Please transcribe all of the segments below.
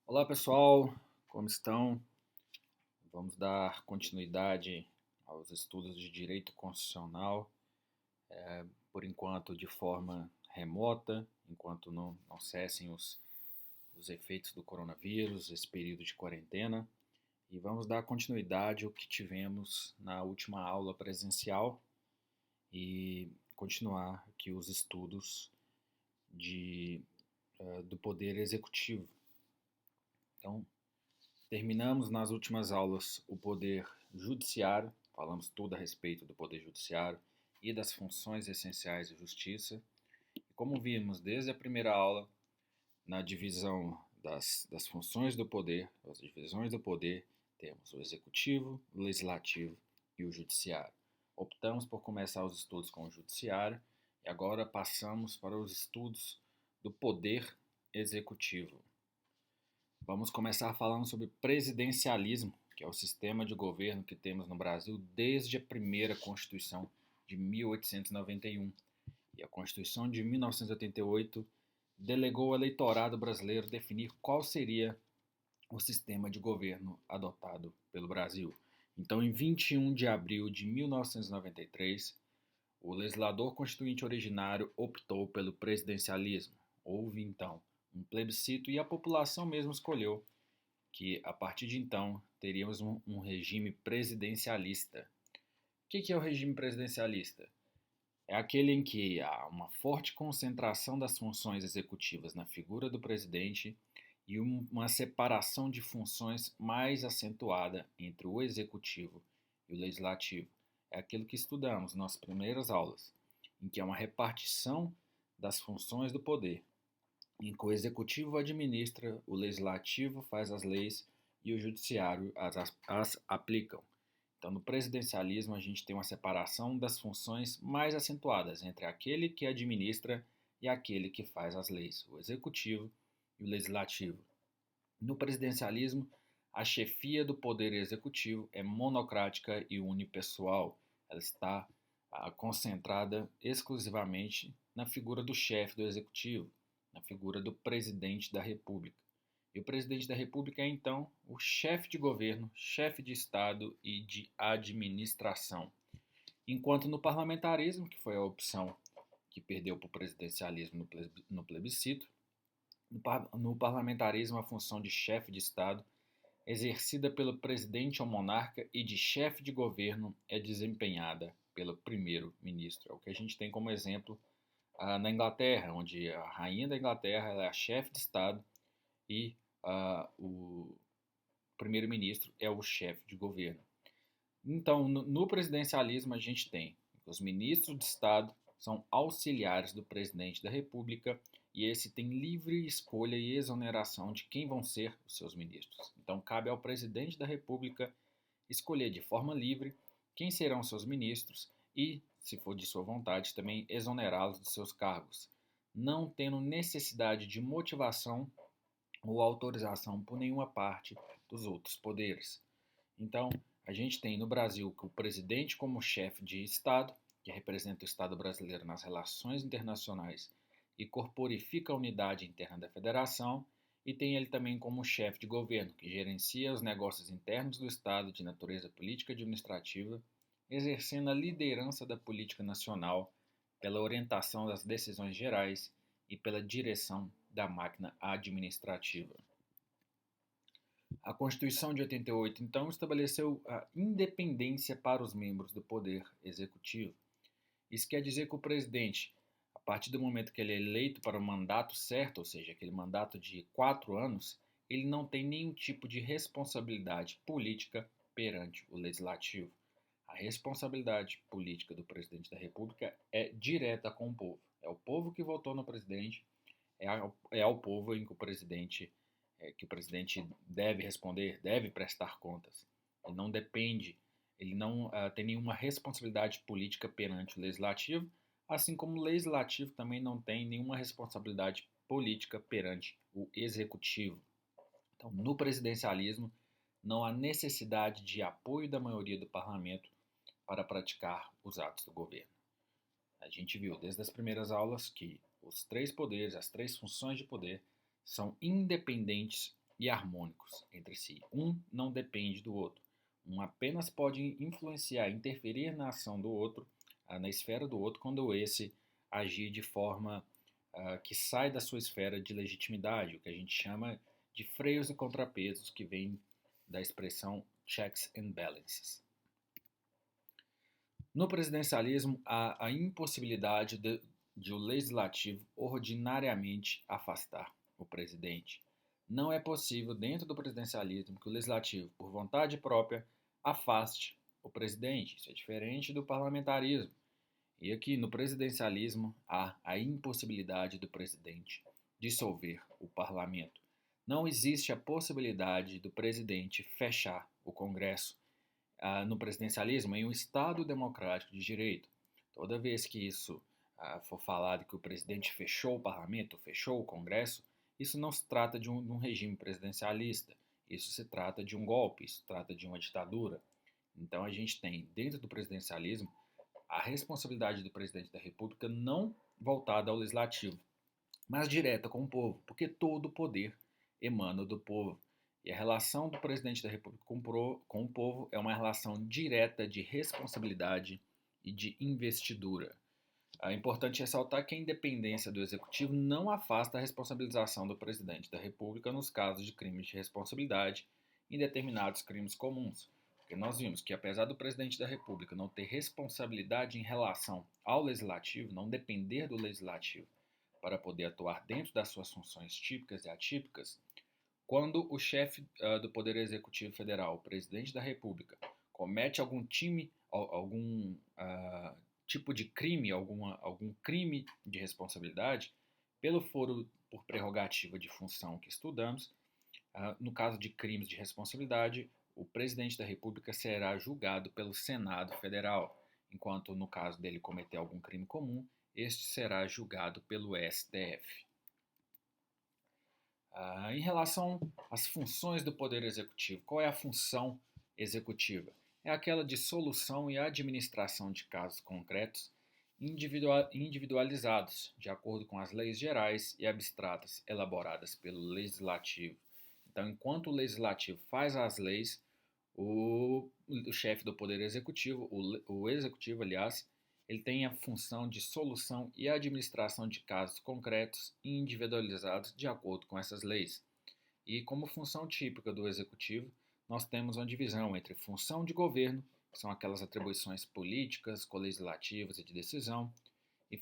Olá pessoal, como estão? Vamos dar continuidade aos estudos de direito constitucional, por enquanto de forma remota, enquanto não cessem os efeitos do coronavírus, esse período de quarentena. E vamos dar continuidade ao que tivemos na última aula presencial e continuar aqui os estudos do Poder Executivo. Então, terminamos nas últimas aulas o Poder Judiciário, falamos tudo a respeito do Poder Judiciário e das funções essenciais da Justiça. E como vimos desde a primeira aula, na divisão das funções do poder, as divisões do poder, temos o Executivo, o Legislativo e o Judiciário. Optamos por começar os estudos com o Judiciário e agora passamos para os estudos do Poder Executivo. Vamos começar falando sobre presidencialismo, que é o sistema de governo que temos no Brasil desde a primeira Constituição de 1891. E a Constituição de 1988 delegou ao eleitorado brasileiro definir qual seria o sistema de governo adotado pelo Brasil. Então, em 21 de abril de 1993, o legislador constituinte originário optou pelo presidencialismo. Houve, então, um plebiscito e a população mesmo escolheu que, a partir de então, teríamos um regime presidencialista. O que é o regime presidencialista? É aquele em que há uma forte concentração das funções executivas na figura do presidente e uma separação de funções mais acentuada entre o executivo e o legislativo. É aquilo que estudamos nas primeiras aulas, em que há uma repartição das funções do poder, em que o executivo administra, o legislativo faz as leis e o judiciário as aplicam. Então, no presidencialismo, a gente tem uma separação das funções mais acentuadas entre aquele que administra e aquele que faz as leis, o executivo e o legislativo. No presidencialismo, a chefia do poder executivo é monocrática e unipessoal. Ela está concentrada exclusivamente na figura do chefe do executivo, na figura do presidente da República. E o presidente da República é, então, o chefe de governo, chefe de Estado e de administração. Enquanto no parlamentarismo, que foi a opção que perdeu para o presidencialismo no plebiscito, no parlamentarismo, a função de chefe de Estado, exercida pelo presidente ou monarca, e de chefe de governo é desempenhada pelo primeiro-ministro. É o que a gente tem como exemplo na Inglaterra, onde a rainha da Inglaterra ela é a chefe de Estado e o primeiro-ministro é o chefe de governo. Então, no presidencialismo, a gente tem os ministros de Estado são auxiliares do presidente da República e esse tem livre escolha e exoneração de quem vão ser os seus ministros. Então, cabe ao presidente da República escolher de forma livre quem serão seus ministros e, se for de sua vontade, também exonerá-los de seus cargos, não tendo necessidade de motivação ou autorização por nenhuma parte dos outros poderes. Então, a gente tem no Brasil o presidente como chefe de Estado, que representa o Estado brasileiro nas relações internacionais e corporifica a unidade interna da federação, e tem ele também como chefe de governo, que gerencia os negócios internos do Estado de natureza política e administrativa, exercendo a liderança da política nacional pela orientação das decisões gerais e pela direção da máquina administrativa. A Constituição de 88, então, estabeleceu a independência para os membros do Poder Executivo. Isso quer dizer que o presidente, a partir do momento que ele é eleito para o mandato certo, ou seja, aquele mandato de 4 anos, ele não tem nenhum tipo de responsabilidade política perante o Legislativo. A responsabilidade política do presidente da República é direta com o povo. É o povo que votou no presidente, é ao povo em que o presidente deve responder, deve prestar contas. Ele não depende, ele não tem nenhuma responsabilidade política perante o legislativo, assim como o legislativo também não tem nenhuma responsabilidade política perante o executivo. Então, no presidencialismo, não há necessidade de apoio da maioria do parlamento para praticar os atos do governo. A gente viu desde as primeiras aulas que os três poderes, as três funções de poder, são independentes e harmônicos entre si. Um não depende do outro. Um apenas pode influenciar, interferir na ação do outro, na esfera do outro, quando esse agir de forma que sai da sua esfera de legitimidade, o que a gente chama de freios e contrapesos, que vem da expressão checks and balances. No presidencialismo, há a impossibilidade de o legislativo ordinariamente afastar o presidente. Não é possível, dentro do presidencialismo, que o legislativo, por vontade própria, afaste o presidente. Isso é diferente do parlamentarismo. E aqui no presidencialismo há a impossibilidade do presidente dissolver o parlamento. Não existe a possibilidade do presidente fechar o Congresso. No presidencialismo, em um Estado democrático de direito, toda vez que isso for falado que o presidente fechou o parlamento, fechou o Congresso, isso não se trata de um regime presidencialista, isso se trata de um golpe, isso se trata de uma ditadura. Então a gente tem, dentro do presidencialismo, a responsabilidade do presidente da República não voltada ao legislativo, mas direta com o povo, porque todo o poder emana do povo. E a relação do presidente da República com o povo é uma relação direta de responsabilidade e de investidura. É importante ressaltar que a independência do executivo não afasta a responsabilização do presidente da República nos casos de crimes de responsabilidade em determinados crimes comuns. Porque nós vimos que, apesar do presidente da República não ter responsabilidade em relação ao legislativo, não depender do legislativo para poder atuar dentro das suas funções típicas e atípicas, quando o chefe do Poder Executivo Federal, o presidente da República, comete algum tipo de crime, algum crime de responsabilidade, pelo foro por prerrogativa de função que estudamos, no caso de crimes de responsabilidade, o presidente da República será julgado pelo Senado Federal, enquanto no caso dele cometer algum crime comum, este será julgado pelo STF. Em relação às funções do Poder Executivo, qual é a função executiva? É aquela de solução e administração de casos concretos individualizados, de acordo com as leis gerais e abstratas elaboradas pelo Legislativo. Então, enquanto o Legislativo faz as leis, o chefe do Poder Executivo, o Executivo, aliás, ele tem a função de solução e administração de casos concretos e individualizados de acordo com essas leis. E como função típica do Executivo, nós temos uma divisão entre função de governo, que são aquelas atribuições políticas, colegislativas e de decisão, e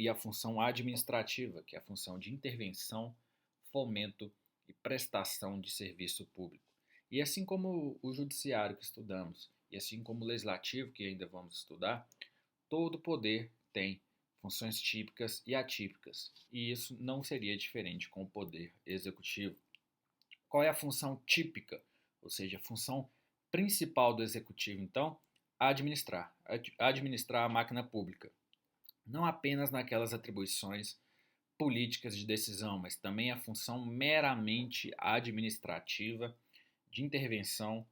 a função administrativa, que é a função de intervenção, fomento e prestação de serviço público. E assim como o judiciário que estudamos, e assim como o legislativo que ainda vamos estudar, todo poder tem funções típicas e atípicas, e isso não seria diferente com o poder executivo. Qual é a função típica, ou seja, a função principal do executivo, então? Administrar a máquina pública. Não apenas naquelas atribuições políticas de decisão, mas também a função meramente administrativa de intervenção,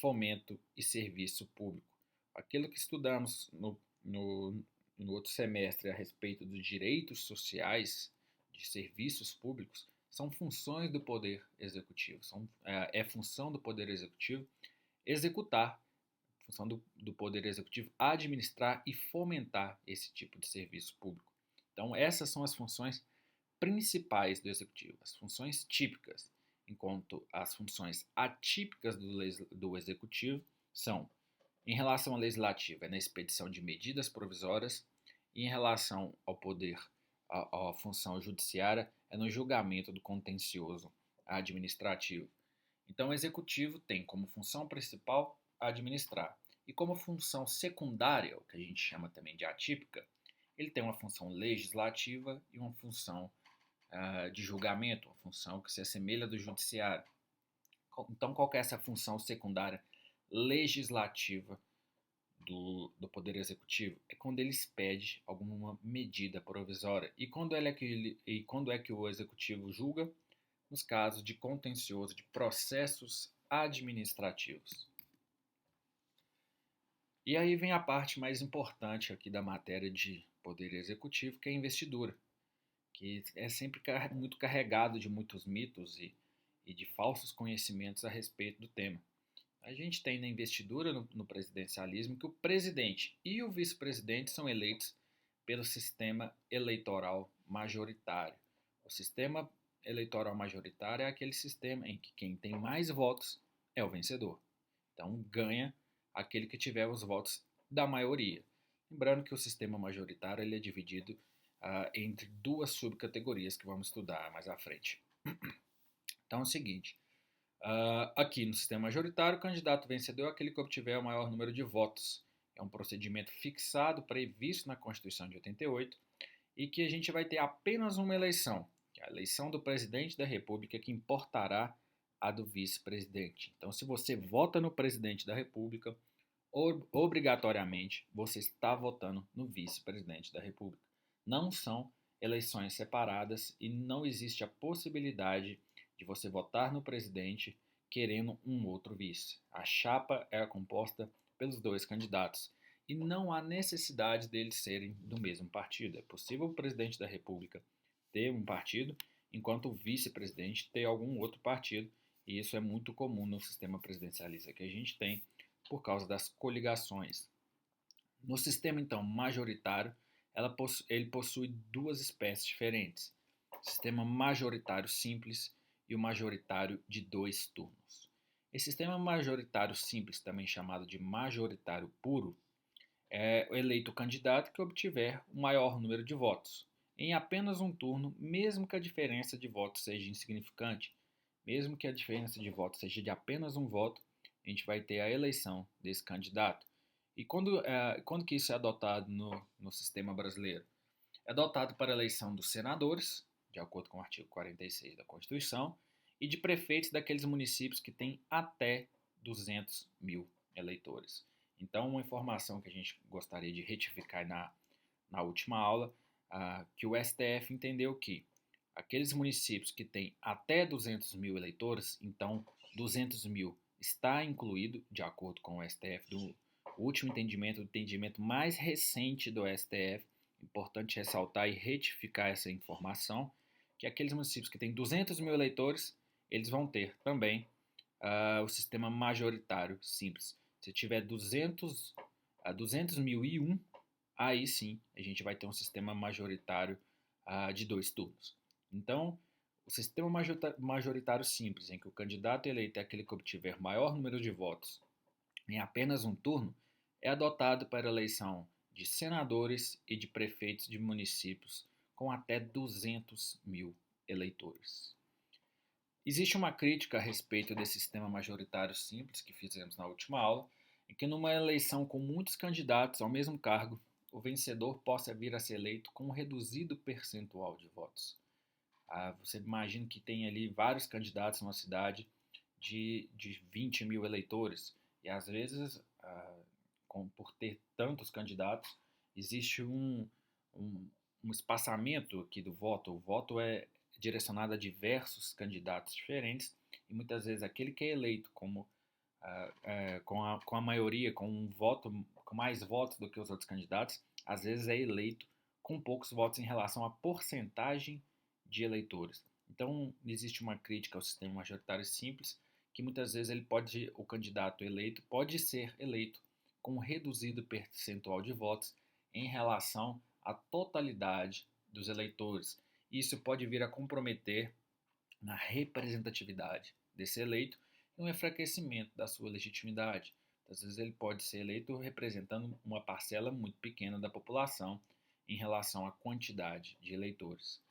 fomento e serviço público. Aquilo que estudamos no outro semestre a respeito dos direitos sociais, de serviços públicos, são funções do Poder Executivo. É função do Poder Executivo executar, função do Poder Executivo administrar e fomentar esse tipo de serviço público. Então, essas são as funções principais do Executivo, as funções típicas, enquanto as funções atípicas do Executivo são, em relação ao Legislativo, é na expedição de medidas provisórias, e em relação ao poder, à função judiciária, é no julgamento do contencioso administrativo. Então, o Executivo tem como função principal administrar, e como função secundária, o que a gente chama também de atípica, ele tem uma função legislativa e uma função de julgamento, uma função que se assemelha do judiciário. Então, qual que é essa função secundária legislativa do Poder Executivo? É quando ele expede alguma medida provisória. E quando é que o Executivo julga? Nos casos de contencioso, de processos administrativos. E aí vem a parte mais importante aqui da matéria de Poder Executivo, que é a investidura, que é sempre muito carregado de muitos mitos e e de falsos conhecimentos a respeito do tema. A gente tem na investidura no presidencialismo que o presidente e o vice-presidente são eleitos pelo sistema eleitoral majoritário. O sistema eleitoral majoritário é aquele sistema em que quem tem mais votos é o vencedor. Então ganha aquele que tiver os votos da maioria. Lembrando que o sistema majoritário ele é dividido entre duas subcategorias que vamos estudar mais à frente. Então é o seguinte, aqui no sistema majoritário, o candidato vencedor é aquele que obtiver o maior número de votos. É um procedimento fixado, previsto na Constituição de 88, e que a gente vai ter apenas uma eleição, que é a eleição do presidente da República, que importará a do vice-presidente. Então, se você vota no presidente da República, obrigatoriamente você está votando no vice-presidente da República. Não são eleições separadas e não existe a possibilidade de você votar no presidente querendo um outro vice. A chapa é composta pelos dois candidatos e não há necessidade deles serem do mesmo partido. É possível o presidente da República ter um partido, enquanto o vice-presidente ter algum outro partido, e isso é muito comum no sistema presidencialista que a gente tem por causa das coligações. No sistema, então, majoritário, ele possui duas espécies diferentes: o sistema majoritário simples e o majoritário de dois turnos. Esse sistema majoritário simples, também chamado de majoritário puro, é o eleito candidato que obtiver o maior número de votos, em apenas um turno, mesmo que a diferença de votos seja insignificante. Mesmo que a diferença de votos seja de apenas um voto, a gente vai ter a eleição desse candidato. E quando que isso é adotado no sistema brasileiro? É adotado para a eleição dos senadores, de acordo com o artigo 46 da Constituição, e de prefeitos daqueles municípios que têm até 200 mil eleitores. Então, uma informação que a gente gostaria de retificar na última aula, que o STF entendeu que aqueles municípios que têm até 200 mil eleitores, então 200 mil está incluído, de acordo com o STF, do último entendimento, o entendimento mais recente do STF. Importante ressaltar e retificar essa informação, que aqueles municípios que têm 200 mil eleitores, eles vão ter também o sistema majoritário simples. Se tiver 200.001, aí sim a gente vai ter um sistema majoritário de dois turnos. Então, o sistema majoritário simples, em que o candidato eleito é aquele que obtiver maior número de votos em apenas um turno, é adotado para a eleição de senadores e de prefeitos de municípios com até 200 mil eleitores. Existe uma crítica a respeito desse sistema majoritário simples que fizemos na última aula, em que numa eleição com muitos candidatos ao mesmo cargo, o vencedor possa vir a ser eleito com um reduzido percentual de votos. Você imagina que tem ali vários candidatos numa cidade de 20 mil eleitores, e às vezes, por ter tantos candidatos, existe um espaçamento aqui do voto. O voto é direcionado a diversos candidatos diferentes, e muitas vezes aquele que é eleito com a maioria, com um voto, com mais votos do que os outros candidatos, às vezes é eleito com poucos votos em relação à porcentagem de eleitores. Então, existe uma crítica ao sistema majoritário simples, que muitas vezes o candidato eleito pode ser eleito com um reduzido percentual de votos em relação à totalidade dos eleitores. Isso pode vir a comprometer na representatividade desse eleito e um enfraquecimento da sua legitimidade. Às vezes ele pode ser eleito representando uma parcela muito pequena da população em relação à quantidade de eleitores.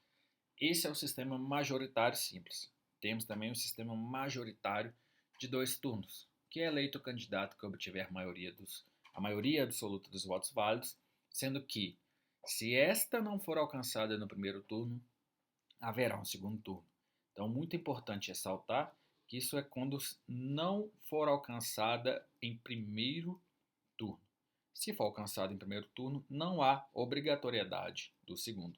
Esse é o sistema majoritário simples. Temos também o sistema majoritário de dois turnos, que é eleito o candidato que obtiver a maioria absoluta dos votos válidos, sendo que, se esta não for alcançada no primeiro turno, haverá um segundo turno. Então, muito importante ressaltar que isso é quando não for alcançada em primeiro turno. Se for alcançada em primeiro turno, não há obrigatoriedade do segundo.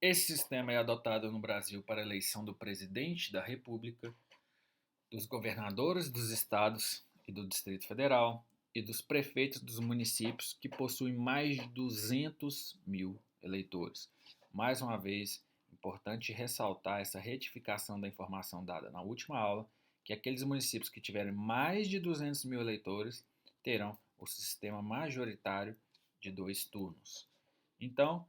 Esse sistema é adotado no Brasil para a eleição do presidente da República, dos governadores dos estados e do Distrito Federal e dos prefeitos dos municípios que possuem mais de 200 mil eleitores. Mais uma vez, importante ressaltar essa retificação da informação dada na última aula, que aqueles municípios que tiverem mais de 200 mil eleitores terão o sistema majoritário de 2 turnos. Então,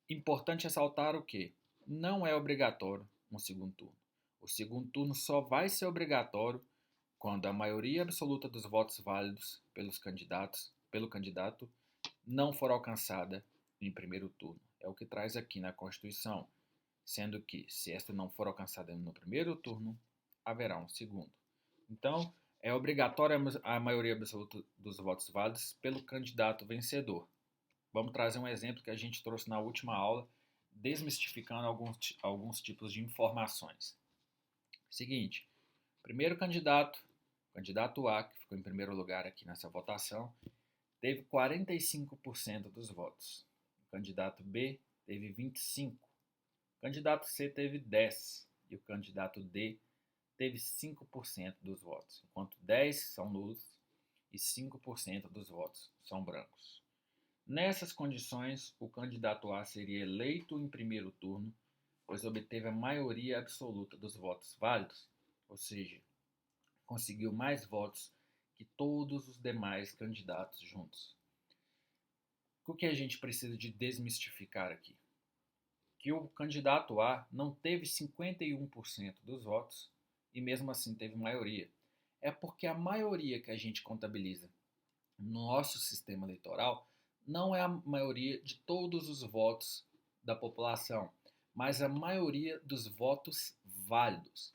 importante ressaltar o que? Não é obrigatório um segundo turno. O segundo turno só vai ser obrigatório quando a maioria absoluta dos votos válidos pelo candidato não for alcançada em primeiro turno. É o que traz aqui na Constituição, sendo que, se esta não for alcançada no primeiro turno, haverá um segundo. Então, é obrigatória a maioria absoluta dos votos válidos pelo candidato vencedor. Vamos trazer um exemplo que a gente trouxe na última aula, desmistificando alguns tipos de informações. Seguinte, primeiro candidato, o candidato A, que ficou em primeiro lugar aqui nessa votação, teve 45% dos votos. O candidato B teve 25%. O candidato C teve 10%. E o candidato D teve 5% dos votos, enquanto 10% são nulos e 5% dos votos são brancos. Nessas condições, o candidato A seria eleito em primeiro turno, pois obteve a maioria absoluta dos votos válidos, ou seja, conseguiu mais votos que todos os demais candidatos juntos. O que a gente precisa de desmistificar aqui? Que o candidato A não teve 51% dos votos e mesmo assim teve maioria. É porque a maioria que a gente contabiliza no nosso sistema eleitoral não é a maioria de todos os votos da população, mas a maioria dos votos válidos.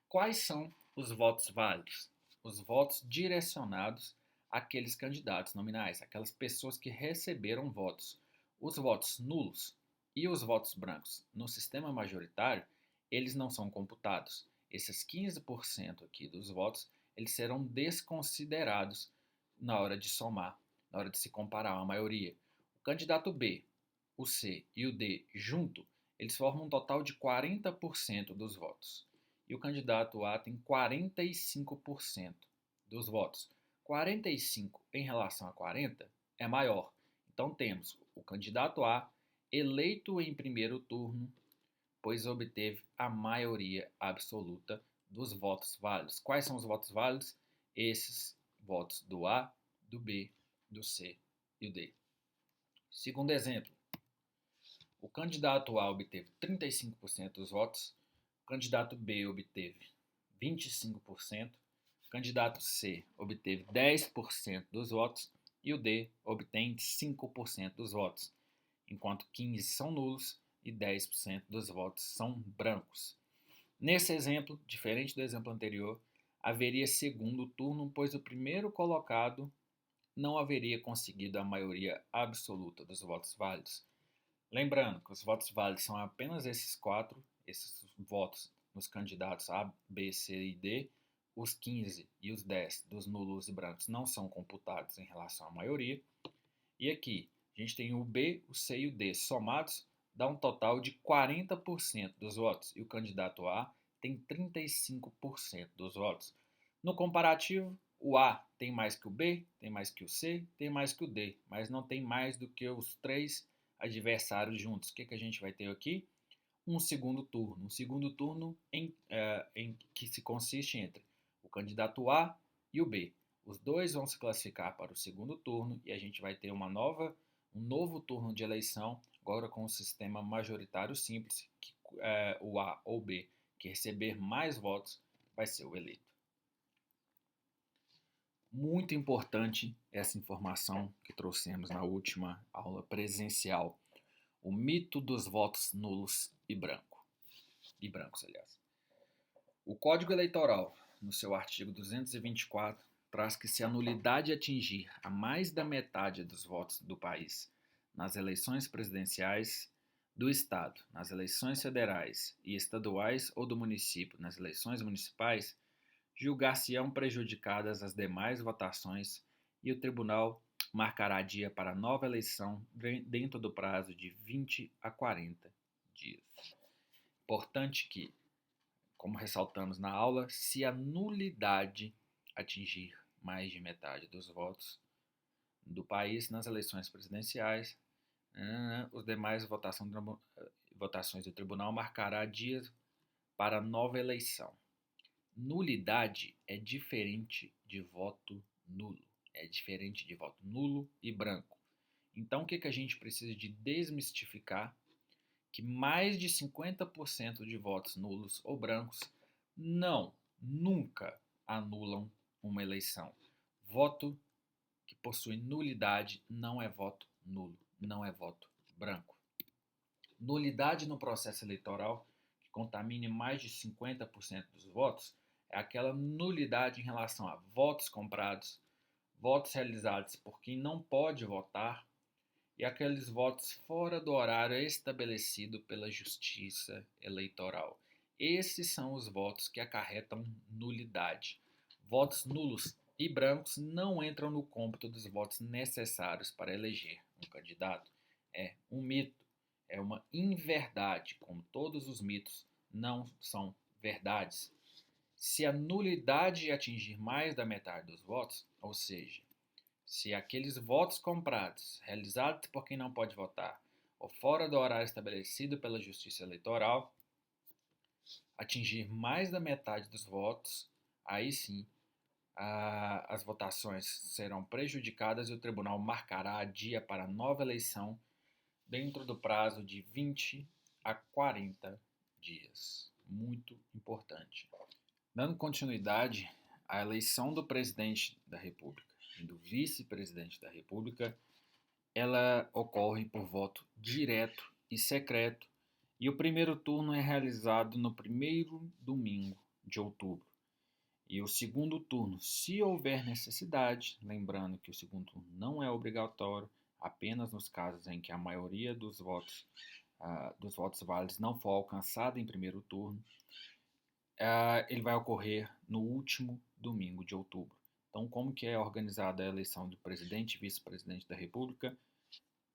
Quais são os votos válidos? Os votos direcionados àqueles candidatos nominais, aquelas pessoas que receberam votos. Os votos nulos e os votos brancos no sistema majoritário, eles não são computados. Esses 15% aqui dos votos, eles serão desconsiderados na hora de somar, na hora de se comparar a maioria. O candidato B, o C e o D junto, eles formam um total de 40% dos votos. E o candidato A tem 45% dos votos. 45 em relação a 40 é maior. Então temos o candidato A eleito em primeiro turno, pois obteve a maioria absoluta dos votos válidos. Quais são os votos válidos? Esses votos do A, do B, do C e do D. Segundo exemplo, o candidato A obteve 35% dos votos, o candidato B obteve 25%, o candidato C obteve 10% dos votos e o D obtém 5% dos votos, enquanto 15 são nulos e 10% dos votos são brancos. Nesse exemplo, diferente do exemplo anterior, haveria segundo turno, pois o primeiro colocado não haveria conseguido a maioria absoluta dos votos válidos. Lembrando que os votos válidos são apenas esses 4, esses votos nos candidatos A, B, C e D. Os 15 e os 10 dos nulos e brancos não são computados em relação à maioria. E aqui, a gente tem o B, o C e o D somados, dá um total de 40% dos votos. E o candidato A tem 35% dos votos. No comparativo, o A tem mais que o B, tem mais que o C, tem mais que o D, mas não tem mais do que os 3 adversários juntos. O que a gente vai ter aqui? Um segundo turno. Um segundo turno em que se consiste entre o candidato A e o B. Os dois vão se classificar para o segundo turno e a gente vai ter um novo turno de eleição, agora com o sistema majoritário simples, que o A ou B que receber mais votos vai ser o eleito. Muito importante essa informação que trouxemos na última aula presencial. O mito dos votos nulos e brancos, aliás. O Código Eleitoral, no seu artigo 224, traz que se a nulidade atingir a mais da metade dos votos do país nas eleições presidenciais do Estado, nas eleições federais e estaduais ou do município, nas eleições municipais, julgar-se-ão prejudicadas as demais votações e o tribunal marcará dia para nova eleição dentro do prazo de 20 a 40 dias. Importante que, como ressaltamos na aula, se a nulidade atingir mais de metade dos votos do país nas eleições presidenciais, os demais votações do tribunal marcará dias para nova eleição. Nulidade é diferente de voto nulo. É diferente de voto nulo e branco. Então, o que a gente precisa de desmistificar? Que mais de 50% de votos nulos ou brancos nunca anulam uma eleição. Voto que possui nulidade não é voto nulo, não é voto branco. Nulidade no processo eleitoral que contamine mais de 50% dos votos é aquela nulidade em relação a votos comprados, votos realizados por quem não pode votar e aqueles votos fora do horário estabelecido pela Justiça Eleitoral. Esses são os votos que acarretam nulidade. Votos nulos e brancos não entram no cômputo dos votos necessários para eleger um candidato. É um mito, é uma inverdade, como todos os mitos não são verdades. Se a nulidade atingir mais da metade dos votos, ou seja, se aqueles votos comprados, realizados por quem não pode votar, ou fora do horário estabelecido pela Justiça Eleitoral, atingir mais da metade dos votos, aí sim as votações serão prejudicadas e o tribunal marcará dia para nova eleição dentro do prazo de 20 a 40 dias. Muito importante. Dando continuidade, a eleição do presidente da República e do vice-presidente da República, ela ocorre por voto direto e secreto, e o primeiro turno é realizado no primeiro domingo de outubro. E o segundo turno, se houver necessidade, lembrando que o segundo turno não é obrigatório, apenas nos casos em que a maioria dos votos válidos não for alcançada em primeiro turno, ele vai ocorrer no último domingo de outubro. Então, como que é organizada a eleição do presidente e vice-presidente da República?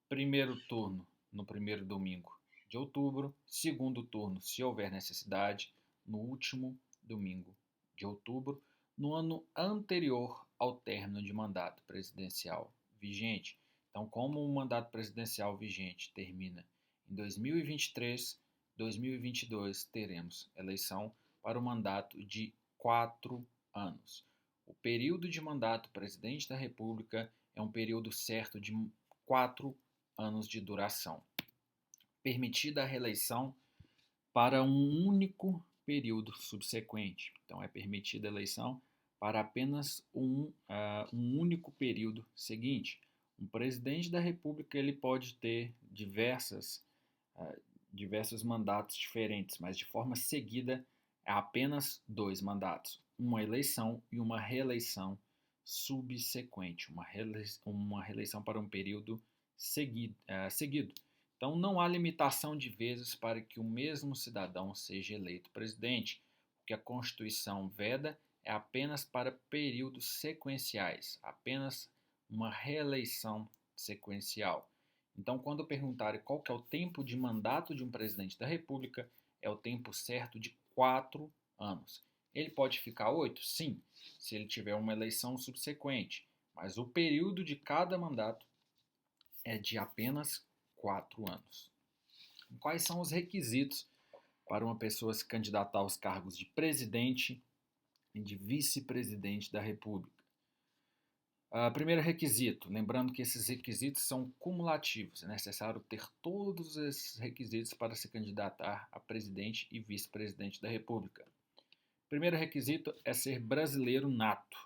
Primeiro turno no primeiro domingo de outubro, segundo turno, se houver necessidade, no último domingo de outubro, no ano anterior ao término de mandato presidencial vigente. Então, como o mandato presidencial vigente termina em 2023, 2022 teremos eleição para o mandato de 4 anos. O período de mandato presidente da República é um período certo de 4 anos de duração. Permitida a reeleição para um único período subsequente. Então, é permitida a eleição para apenas um único período seguinte. Um presidente da República ele pode ter diversos mandatos diferentes, mas de forma seguida é apenas 2 mandatos, uma eleição e uma reeleição subsequente, uma reeleição para um período seguido. Então, não há limitação de vezes para que o mesmo cidadão seja eleito presidente. O que a Constituição veda é apenas para períodos sequenciais, apenas uma reeleição sequencial. Então, quando perguntarem qual que é o tempo de mandato de um presidente da República, é o tempo certo de 4 anos. Ele pode ficar 8? Sim, se ele tiver uma eleição subsequente, mas o período de cada mandato é de apenas 4 anos. Quais são os requisitos para uma pessoa se candidatar aos cargos de presidente e de vice-presidente da República? Primeiro requisito, lembrando que esses requisitos são cumulativos, é necessário ter todos esses requisitos para se candidatar a presidente e vice-presidente da República. Primeiro requisito é ser brasileiro nato.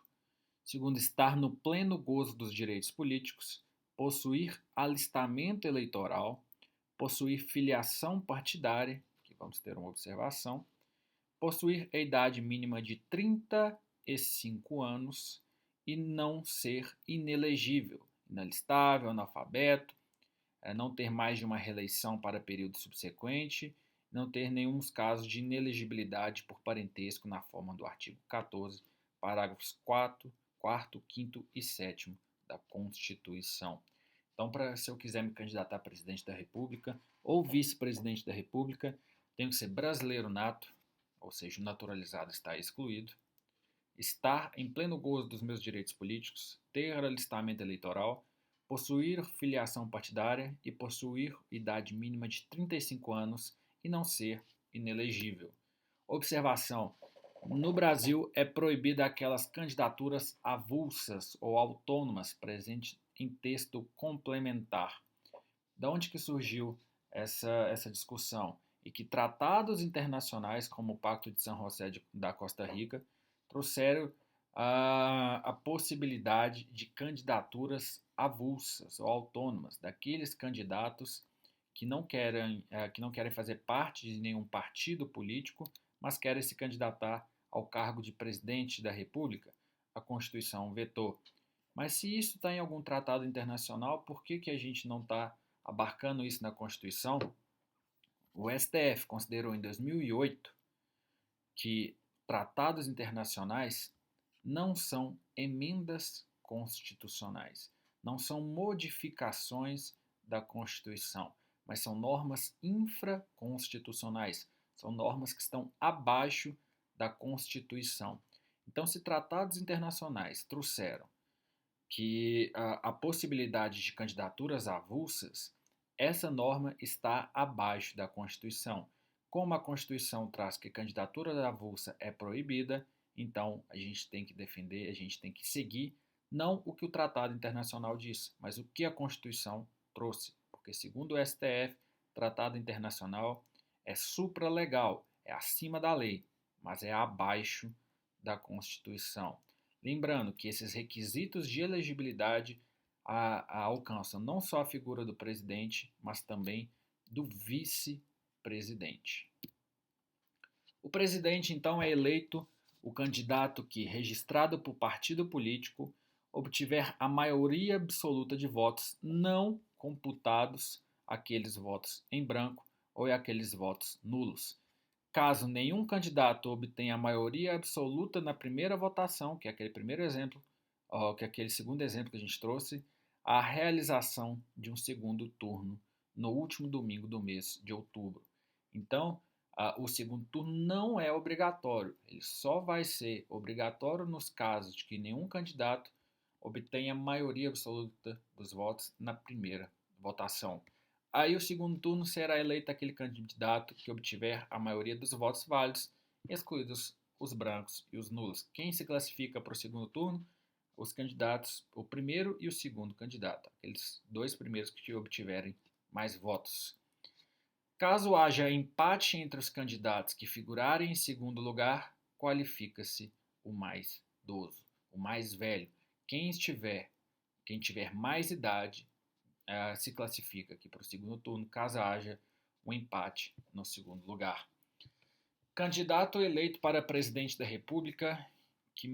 Segundo, estar no pleno gozo dos direitos políticos, possuir alistamento eleitoral, possuir filiação partidária, que vamos ter uma observação, possuir a idade mínima de 35 anos e não ser inelegível, inalistável, analfabeto, não ter mais de uma reeleição para período subsequente, não ter nenhum caso de inelegibilidade por parentesco na forma do artigo 14, parágrafos 4, 5º e 7º da Constituição. Então, se eu quiser me candidatar a presidente da República ou vice-presidente da República, tenho que ser brasileiro nato, ou seja, o naturalizado está excluído, estar em pleno gozo dos meus direitos políticos, ter alistamento eleitoral, possuir filiação partidária e possuir idade mínima de 35 anos e não ser inelegível. Observação: no Brasil é proibida aquelas candidaturas avulsas ou autônomas presentes em texto complementar. Da onde que surgiu essa discussão? E que tratados internacionais, como o Pacto de São José da Costa Rica, trouxeram a possibilidade de candidaturas avulsas ou autônomas, daqueles candidatos que não querem fazer parte de nenhum partido político, mas querem se candidatar ao cargo de presidente da República. A Constituição vetou. Mas se isso está em algum tratado internacional, por que a gente não está abarcando isso na Constituição? O STF considerou em 2008 que tratados internacionais não são emendas constitucionais, não são modificações da Constituição, mas são normas infraconstitucionais, são normas que estão abaixo da Constituição. Então, se tratados internacionais trouxeram que a possibilidade de candidaturas avulsas, essa norma está abaixo da Constituição. Como a Constituição traz que candidatura avulsa é proibida, então a gente tem que defender, a gente tem que seguir, não o que o Tratado Internacional diz, mas o que a Constituição trouxe. Porque, segundo o STF, Tratado Internacional é supralegal, é acima da lei, mas é abaixo da Constituição. Lembrando que esses requisitos de elegibilidade alcançam não só a figura do presidente, mas também do vice-presidente. O presidente, então, é eleito o candidato que, registrado por partido político, obtiver a maioria absoluta de votos não computados aqueles votos em branco ou aqueles votos nulos. Caso nenhum candidato obtenha a maioria absoluta na primeira votação, que é aquele primeiro exemplo, que é aquele segundo exemplo que a gente trouxe, a realização de um segundo turno no último domingo do mês de outubro. Então, o segundo turno não é obrigatório, ele só vai ser obrigatório nos casos de que nenhum candidato obtenha a maioria absoluta dos votos na primeira votação. Aí o segundo turno será eleito aquele candidato que obtiver a maioria dos votos válidos, excluídos os brancos e os nulos. Quem se classifica para o segundo turno? Os candidatos, o primeiro e o segundo candidato, aqueles dois primeiros que obtiverem mais votos. Caso haja empate entre os candidatos que figurarem em segundo lugar, qualifica-se o mais idoso, o mais velho. Quem tiver mais idade, se classifica aqui para o segundo turno, caso haja um empate no segundo lugar. Candidato eleito para presidente da República que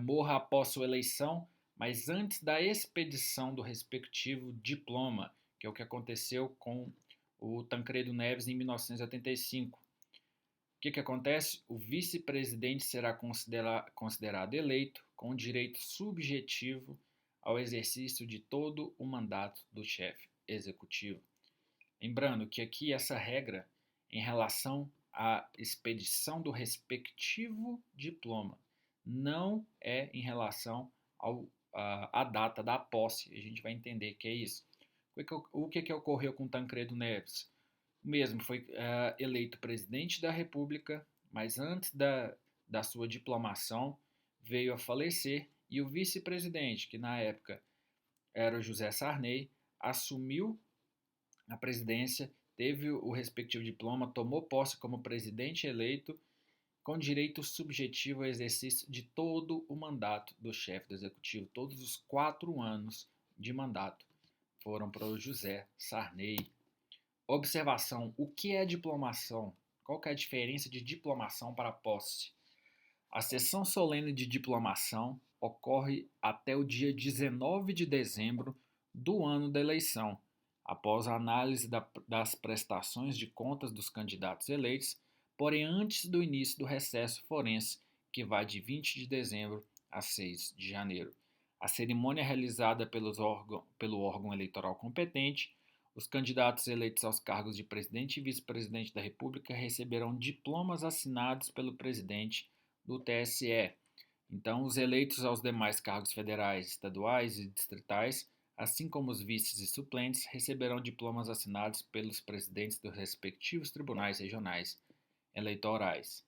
morra após sua eleição, mas antes da expedição do respectivo diploma, que é o que aconteceu com o Tancredo Neves em 1985. O que acontece? O vice-presidente será considerado eleito com direito subjetivo ao exercício de todo o mandato do chefe executivo. Lembrando que aqui essa regra em relação à expedição do respectivo diploma não é em relação à data da posse. A gente vai entender que é isso. O que ocorreu com Tancredo Neves? O mesmo foi eleito presidente da República, mas antes da sua diplomação veio a falecer e o vice-presidente, que na época era o José Sarney, assumiu a presidência, teve o respectivo diploma, tomou posse como presidente eleito, com direito subjetivo ao exercício de todo o mandato do chefe do executivo. Todos os 4 anos de mandato foram para o José Sarney. Observação: o que é diplomação? Qual que é a diferença de diplomação para posse? A sessão solene de diplomação ocorre até o dia 19 de dezembro do ano da eleição, após a análise das prestações de contas dos candidatos eleitos, porém antes do início do recesso forense, que vai de 20 de dezembro a 6 de janeiro. A cerimônia é realizada pelo órgão eleitoral competente. Os candidatos eleitos aos cargos de presidente e vice-presidente da República receberão diplomas assinados pelo presidente do TSE. Então, os eleitos aos demais cargos federais, estaduais e distritais assim como os vices e suplentes, receberão diplomas assinados pelos presidentes dos respectivos tribunais regionais eleitorais.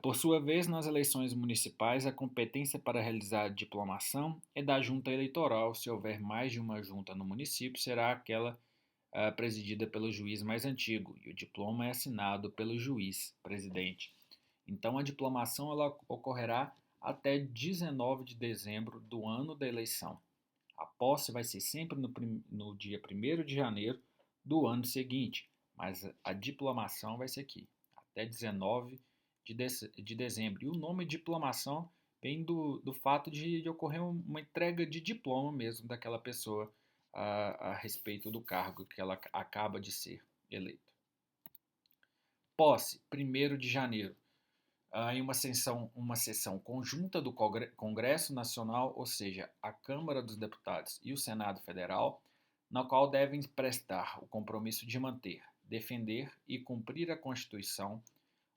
Por sua vez, nas eleições municipais, a competência para realizar a diplomação é da junta eleitoral. Se houver mais de uma junta no município, será aquela presidida pelo juiz mais antigo, e o diploma é assinado pelo juiz presidente. Então, a diplomação ela ocorrerá até 19 de dezembro do ano da eleição. A posse vai ser sempre no dia 1º de janeiro do ano seguinte, mas a diplomação vai ser aqui, até 19 de dezembro. E o nome diplomação vem do fato de ocorrer uma entrega de diploma mesmo daquela pessoa a respeito do cargo que ela acaba de ser eleita. Posse, 1º de janeiro. Em uma sessão conjunta do Congresso Nacional, ou seja, a Câmara dos Deputados e o Senado Federal, na qual devem prestar o compromisso de manter, defender e cumprir a Constituição,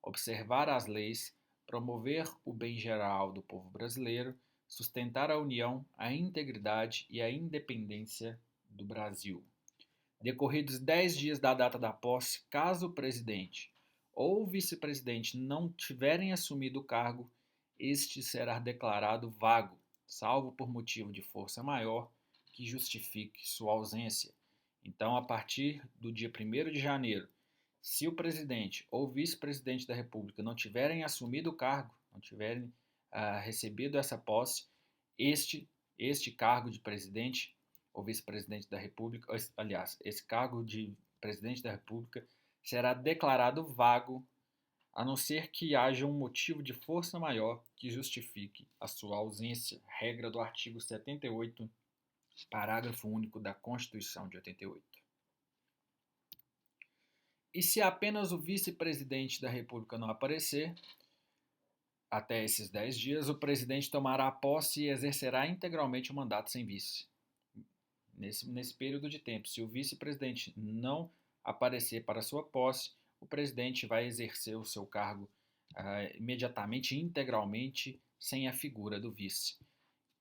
observar as leis, promover o bem geral do povo brasileiro, sustentar a união, a integridade e a independência do Brasil. Decorridos 10 dias da data da posse, caso o presidente ou o vice-presidente não tiverem assumido o cargo, este será declarado vago, salvo por motivo de força maior que justifique sua ausência. Então, a partir do dia 1º de janeiro, se o presidente ou vice-presidente da República não tiverem assumido o cargo, não tiverem recebido essa posse, este cargo de presidente ou vice-presidente da República, aliás, esse cargo de presidente da República será declarado vago, a não ser que haja um motivo de força maior que justifique a sua ausência, regra do artigo 78, parágrafo único da Constituição de 88. E se apenas o vice-presidente da República não aparecer, até esses 10 dias, o presidente tomará posse e exercerá integralmente o mandato sem vice. Nesse período de tempo, se o vice-presidente não aparecer para sua posse, o presidente vai exercer o seu cargo imediatamente, integralmente, sem a figura do vice.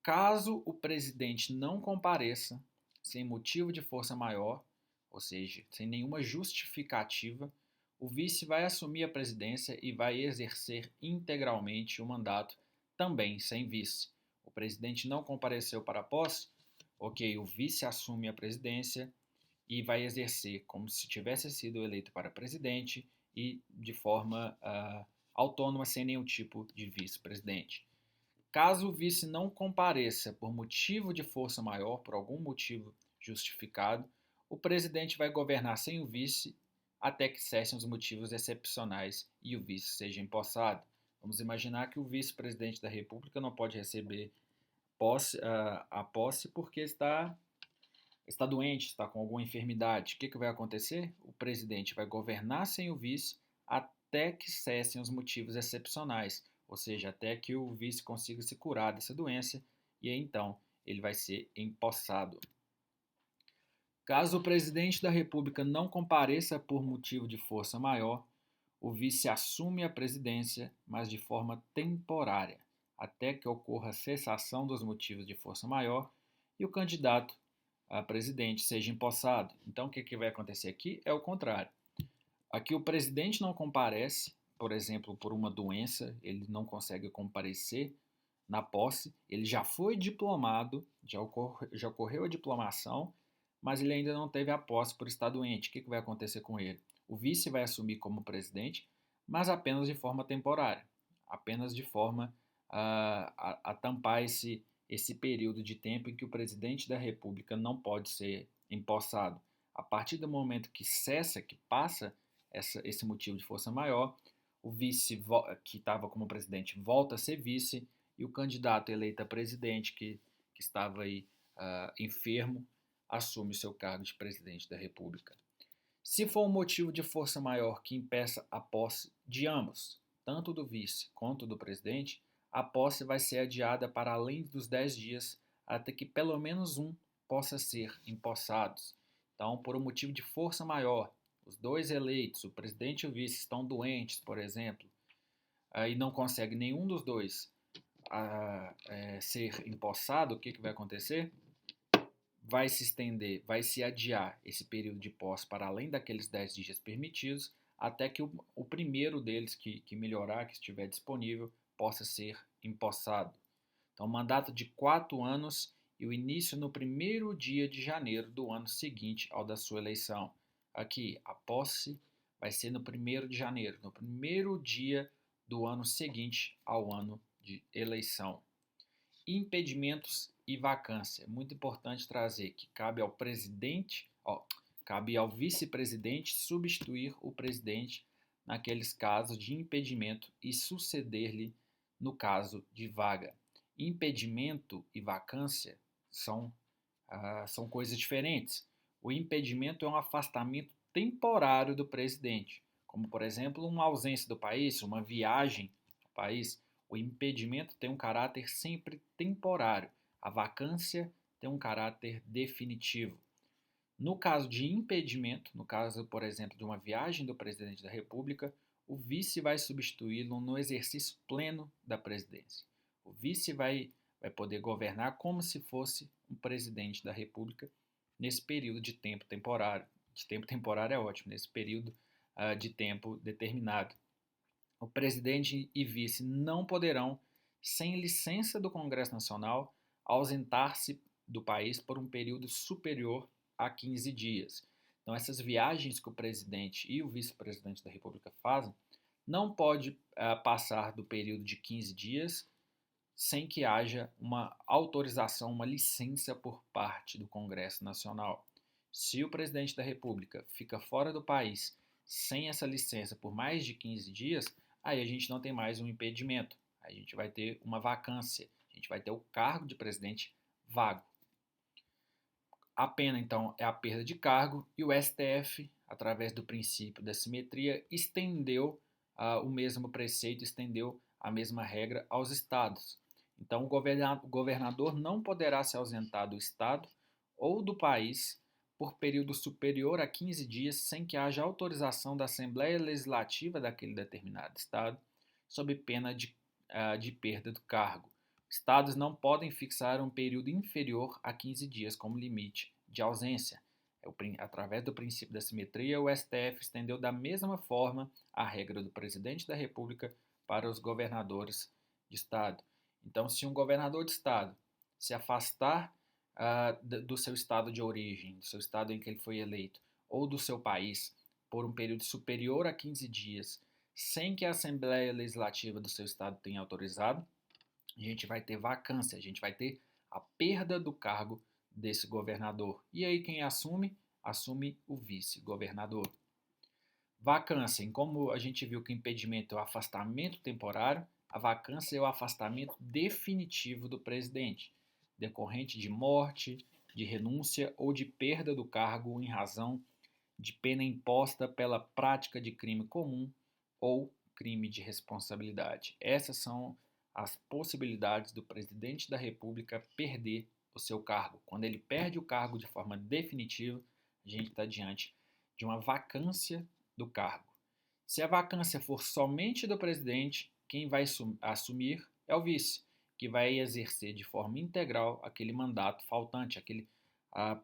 Caso o presidente não compareça, sem motivo de força maior, ou seja, sem nenhuma justificativa, o vice vai assumir a presidência e vai exercer integralmente o mandato, também sem vice. O presidente não compareceu para a posse, ok, o vice assume a presidência e vai exercer como se tivesse sido eleito para presidente e de forma autônoma, sem nenhum tipo de vice-presidente. Caso o vice não compareça por motivo de força maior, por algum motivo justificado, o presidente vai governar sem o vice até que cessem os motivos excepcionais e o vice seja empossado. Vamos imaginar que o vice-presidente da República não pode receber a posse porque está doente, está com alguma enfermidade. O que vai acontecer? O presidente vai governar sem o vice até que cessem os motivos excepcionais, ou seja, até que o vice consiga se curar dessa doença e aí, então ele vai ser empossado. Caso o presidente da República não compareça por motivo de força maior, o vice assume a presidência, mas de forma temporária, até que ocorra a cessação dos motivos de força maior e o candidato a presidente seja empossado. Então, o que vai acontecer aqui é o contrário. Aqui o presidente não comparece, por exemplo, por uma doença, ele não consegue comparecer na posse, ele já foi diplomado, já ocorreu a diplomação, mas ele ainda não teve a posse por estar doente. O que vai acontecer com ele? O vice vai assumir como presidente, mas apenas de forma temporária, apenas de forma a tampar esse período de tempo em que o presidente da República não pode ser empossado. A partir do momento que cessa, que passa esse motivo de força maior, o vice que estava como presidente volta a ser vice e o candidato eleito a presidente que estava aí enfermo assume o seu cargo de presidente da República. Se for um motivo de força maior que impeça a posse de ambos, tanto do vice quanto do presidente, a posse vai ser adiada para além dos 10 dias, até que pelo menos um possa ser empossados. Então, por um motivo de força maior, os dois eleitos, o presidente e o vice, estão doentes, por exemplo, e não consegue nenhum dos dois ser empossado, o que vai acontecer? vai se estender, vai se adiar esse período de posse para além daqueles 10 dias permitidos, até que o primeiro deles que melhorar, que estiver disponível, possa ser empossado. Então, mandato de 4 anos e o início no primeiro dia de janeiro do ano seguinte ao da sua eleição. Aqui, a posse vai ser no 1º de janeiro, no primeiro dia do ano seguinte ao ano de eleição. Impedimentos e vacância. É muito importante trazer que cabe ao presidente, cabe ao vice-presidente substituir o presidente naqueles casos de impedimento e suceder-lhe no caso de vaga. Impedimento e vacância são coisas diferentes. O impedimento é um afastamento temporário do presidente, como, por exemplo, uma ausência do país, uma viagem ao país. O impedimento tem um caráter sempre temporário. A vacância tem um caráter definitivo. No caso de impedimento, no caso, por exemplo, de uma viagem do presidente da República, o vice vai substituí-lo no exercício pleno da presidência. O vice vai poder governar como se fosse um presidente da República nesse período de tempo temporário. De tempo temporário é ótimo, nesse período de tempo determinado. O presidente e vice não poderão, sem licença do Congresso Nacional, ausentar-se do país por um período superior a 15 dias. Então, essas viagens que o presidente e o vice-presidente da República fazem não pode passar do período de 15 dias sem que haja uma autorização, uma licença por parte do Congresso Nacional. Se o presidente da República fica fora do país sem essa licença por mais de 15 dias, aí a gente não tem mais um impedimento, a gente vai ter uma vacância, a gente vai ter o cargo de presidente vago. A pena, então, é a perda de cargo e o STF, através do princípio da simetria, estendeu o mesmo preceito, estendeu a mesma regra aos estados. Então, o governador não poderá se ausentar do estado ou do país por período superior a 15 dias sem que haja autorização da Assembleia Legislativa daquele determinado estado, sob pena de perda do cargo. Estados não podem fixar um período inferior a 15 dias como limite de ausência. Através do princípio da simetria, o STF estendeu da mesma forma a regra do presidente da República para os governadores de estado. Então, se um governador de estado se afastar do seu estado de origem, do seu estado em que ele foi eleito, ou do seu país, por um período superior a 15 dias, sem que a Assembleia Legislativa do seu estado tenha autorizado, a gente vai ter vacância, a gente vai ter a perda do cargo desse governador. E aí quem assume? Assume o vice-governador. Vacância, em como a gente viu que o impedimento é o afastamento temporário, a vacância é o afastamento definitivo do presidente, decorrente de morte, de renúncia ou de perda do cargo em razão de pena imposta pela prática de crime comum ou crime de responsabilidade. Essas são as possibilidades do presidente da República perder o seu cargo. Quando ele perde o cargo de forma definitiva, a gente está diante de uma vacância do cargo. Se a vacância for somente do presidente, quem vai assumir é o vice, que vai exercer de forma integral aquele mandato faltante, aquele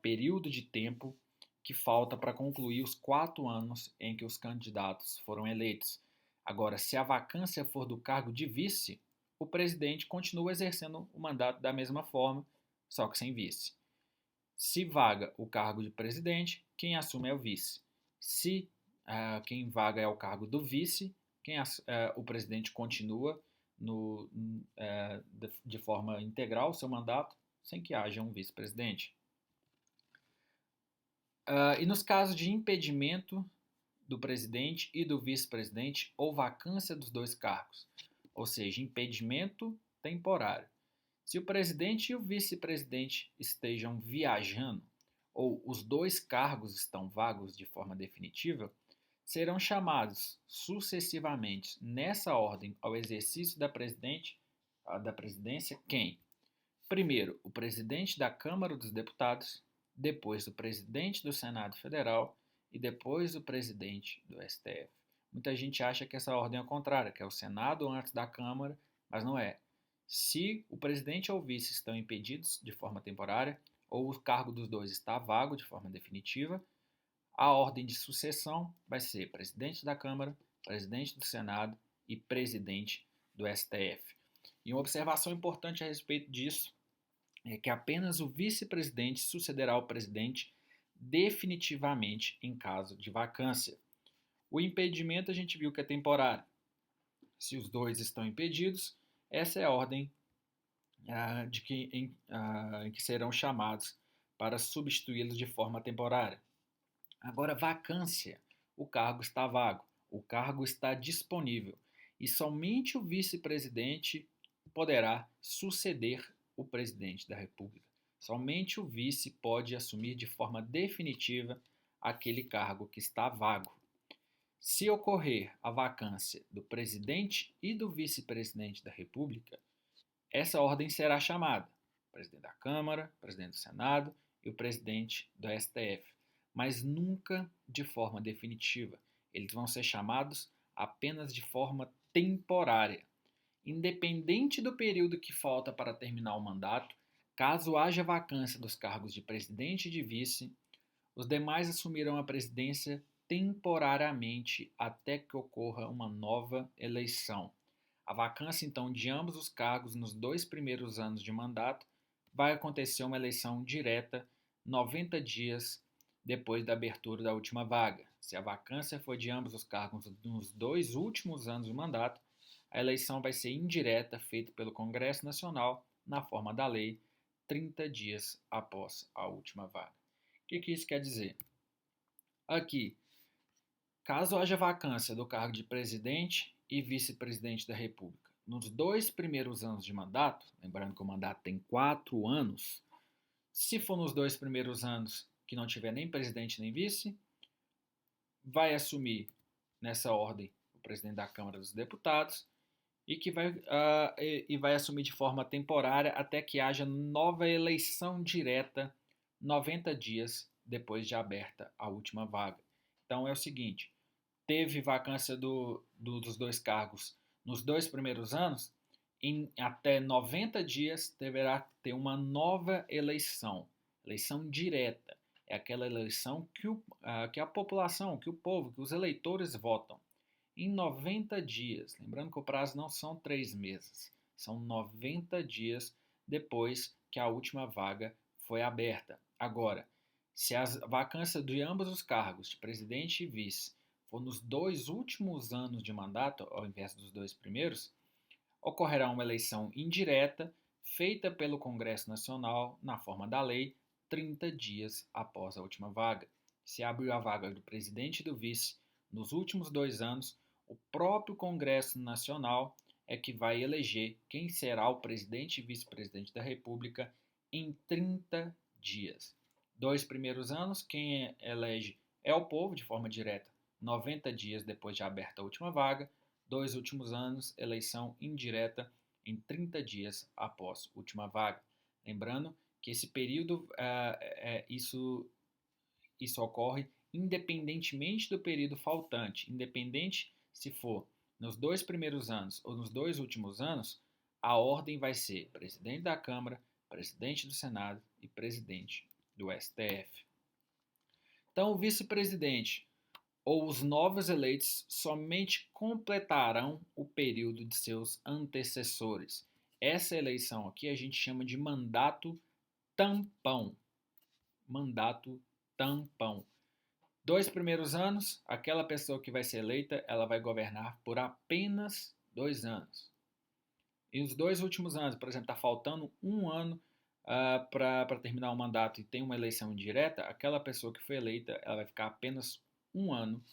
período de tempo que falta para concluir os 4 anos em que os candidatos foram eleitos. Agora, se a vacância for do cargo de vice, o presidente continua exercendo o mandato da mesma forma, só que sem vice. Se vaga o cargo de presidente, quem assume é o vice. Se quem vaga é o cargo do vice, o presidente continua de forma integral o seu mandato, sem que haja um vice-presidente. E nos casos de impedimento do presidente e do vice-presidente ou vacância dos dois cargos, ou seja, impedimento temporário. Se o presidente e o vice-presidente estejam viajando ou os dois cargos estão vagos de forma definitiva, serão chamados sucessivamente nessa ordem ao exercício da presidência quem? Primeiro, o presidente da Câmara dos Deputados, depois o presidente do Senado Federal e depois o presidente do STF. Muita gente acha que essa ordem é contrária, que é o Senado antes da Câmara, mas não é. Se o presidente ou o vice estão impedidos de forma temporária, ou o cargo dos dois está vago de forma definitiva, a ordem de sucessão vai ser presidente da Câmara, presidente do Senado e presidente do STF. E uma observação importante a respeito disso é que apenas o vice-presidente sucederá ao presidente definitivamente em caso de vacância. O impedimento a gente viu que é temporário. Se os dois estão impedidos, essa é a ordem em que serão chamados para substituí-los de forma temporária. Agora, vacância. O cargo está vago, o cargo está disponível e somente o vice-presidente poderá suceder o presidente da República. Somente o vice pode assumir de forma definitiva aquele cargo que está vago. Se ocorrer a vacância do presidente e do vice-presidente da República, essa ordem será chamada presidente da Câmara, presidente do Senado e o presidente do STF, mas nunca de forma definitiva. Eles vão ser chamados apenas de forma temporária. Independente do período que falta para terminar o mandato, caso haja vacância dos cargos de presidente e de vice, os demais assumirão a presidência temporariamente até que ocorra uma nova eleição. A vacância, então, de ambos os cargos nos 2 primeiros anos de mandato vai acontecer uma eleição direta 90 dias depois da abertura da última vaga. Se a vacância for de ambos os cargos nos 2 últimos anos do mandato, a eleição vai ser indireta, feita pelo Congresso Nacional, na forma da lei, 30 dias após a última vaga. O que isso quer dizer? Aqui, caso haja vacância do cargo de presidente e vice-presidente da República, nos 2 primeiros anos de mandato, lembrando que o mandato tem 4 anos, se for nos 2 primeiros anos que não tiver nem presidente nem vice, vai assumir nessa ordem o presidente da Câmara dos Deputados e vai assumir de forma temporária até que haja nova eleição direta 90 dias depois de aberta a última vaga. Então é o seguinte, teve vacância dos 2 cargos nos 2 primeiros anos, em até 90 dias deverá ter uma nova eleição direta. É aquela eleição que a população, que o povo, que os eleitores votam. Em 90 dias, lembrando que o prazo não são 3 meses, são 90 dias depois que a última vaga foi aberta. Agora, se a vacância de ambos os cargos, de presidente e vice, for nos 2 últimos anos de mandato, ao invés dos 2 primeiros, ocorrerá uma eleição indireta feita pelo Congresso Nacional na forma da lei 30 dias após a última vaga. Se abriu a vaga do presidente e do vice nos últimos 2 anos, o próprio Congresso Nacional é que vai eleger quem será o presidente e vice-presidente da República em 30 dias. 2 primeiros anos, quem elege é o povo de forma direta, 90 dias depois de aberta a última vaga. 2 últimos anos, eleição indireta em 30 dias após última vaga. Lembrando que esse período, isso ocorre independentemente do período faltante, independente se for nos 2 primeiros anos ou nos 2 últimos anos, a ordem vai ser presidente da Câmara, presidente do Senado e presidente do STF. Então, o vice-presidente ou os novos eleitos somente completarão o período de seus antecessores. Essa eleição aqui a gente chama de mandato tampão. Mandato tampão. 2 primeiros anos, aquela pessoa que vai ser eleita, ela vai governar por apenas 2 anos. E os 2 últimos anos, por exemplo, está faltando 1 ano para terminar o mandato e tem uma eleição indireta, aquela pessoa que foi eleita, ela vai ficar apenas 1 ano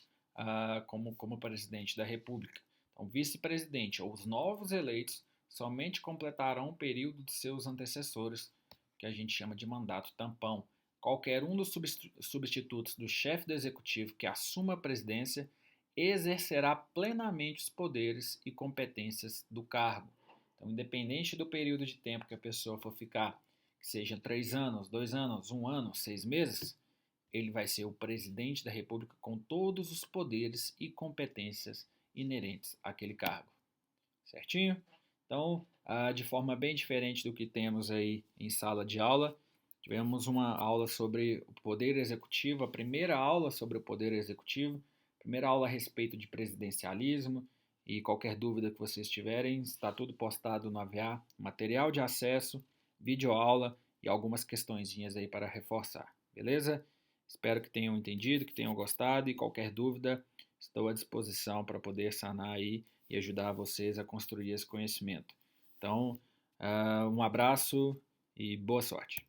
como presidente da República. Então, vice-presidente ou os novos eleitos somente completarão o período de seus antecessores, que a gente chama de mandato tampão. Qualquer um dos substitutos do chefe do executivo que assuma a presidência exercerá plenamente os poderes e competências do cargo. Então, independente do período de tempo que a pessoa for ficar, que seja 3 anos, 2 anos, 1 ano, 6 meses, ele vai ser o presidente da República com todos os poderes e competências inerentes àquele cargo. Certinho? Então, de forma bem diferente do que temos aí em sala de aula, Tivemos uma aula sobre o poder executivo, a primeira aula sobre o poder executivo, primeira aula a respeito de presidencialismo, e qualquer dúvida que vocês tiverem, está tudo postado no AVA, material de acesso, videoaula e algumas questõezinhas aí para reforçar, beleza? Espero que tenham entendido, que tenham gostado, e qualquer dúvida, estou à disposição para poder sanar aí e ajudar vocês a construir esse conhecimento. Então, um abraço e boa sorte.